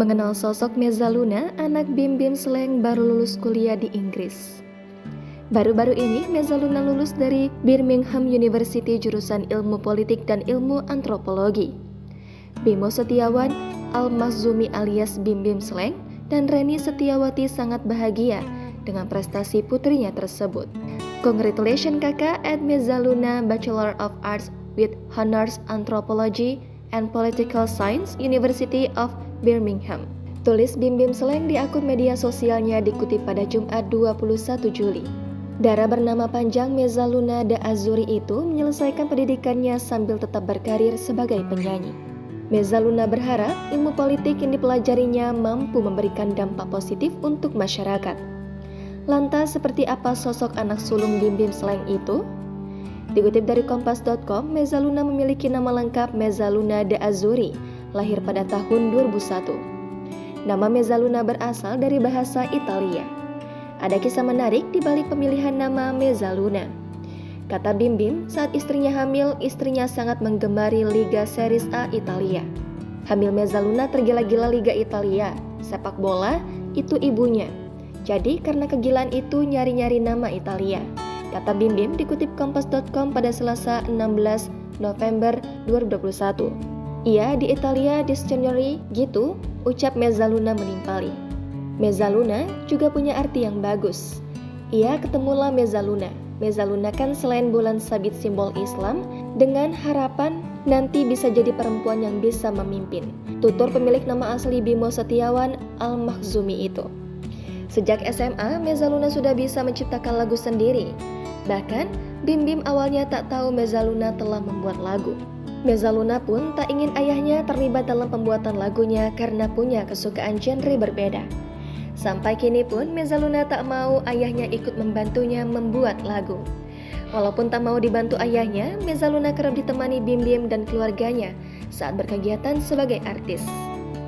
Mengenal sosok Mezzaluna, anak Bim Bim Slank baru lulus kuliah di Inggris. Baru-baru ini, Mezzaluna lulus dari Birmingham University jurusan Ilmu Politik dan Ilmu Antropologi. Bimo Setiawan, Al-Makhzumi alias Bim Bim Slank, dan Reni Setiawati sangat bahagia dengan prestasi putrinya tersebut. Congratulations kakak at Mezzaluna Bachelor of Arts with Honors Anthropology and Political Science, University of Birmingham. Tulis Bim Bim Slank di akun media sosialnya dikutip pada Jumat 21 Juli. Dara bernama panjang Mezzaluna Da Azzurri itu menyelesaikan pendidikannya sambil tetap berkarir sebagai penyanyi. Mezzaluna berharap ilmu politik yang dipelajarinya mampu memberikan dampak positif untuk masyarakat. Lantas seperti apa sosok anak sulung Bim Bim Slank itu? Dikutip dari Kompas.com, Mezzaluna memiliki nama lengkap Mezzaluna Da Azzurri, lahir pada tahun 2001. Nama Mezzaluna berasal dari bahasa Italia. Ada kisah menarik di balik pemilihan nama Mezzaluna. Kata Bim Bim, saat istrinya hamil, istrinya sangat menggemari Liga Series A Italia. Hamil Mezzaluna tergila-gila Liga Italia, sepak bola, itu ibunya. Jadi karena kegilaan itu nyari-nyari nama Italia. Kata Bim Bim dikutip Kompas.com pada Selasa 16 November 2021. Iya, di Italia dictionary gitu, ucap Mezzaluna menimpali. Mezzaluna juga punya arti yang bagus. Iya, ketemulah Mezzaluna. Mezzaluna kan selain bulan sabit simbol Islam, dengan harapan nanti bisa jadi perempuan yang bisa memimpin. Tutur pemilik nama asli Bimo Setiawan, Al-Makhzumi itu. Sejak SMA, Mezzaluna sudah bisa menciptakan lagu sendiri. Bahkan, Bim Bim awalnya tak tahu Mezzaluna telah membuat lagu. Mezzaluna pun tak ingin ayahnya terlibat dalam pembuatan lagunya karena punya kesukaan genre berbeda. Sampai kini pun Mezzaluna tak mau ayahnya ikut membantunya membuat lagu. Walaupun tak mau dibantu ayahnya, Mezzaluna kerap ditemani Bim Bim dan keluarganya saat berkegiatan sebagai artis.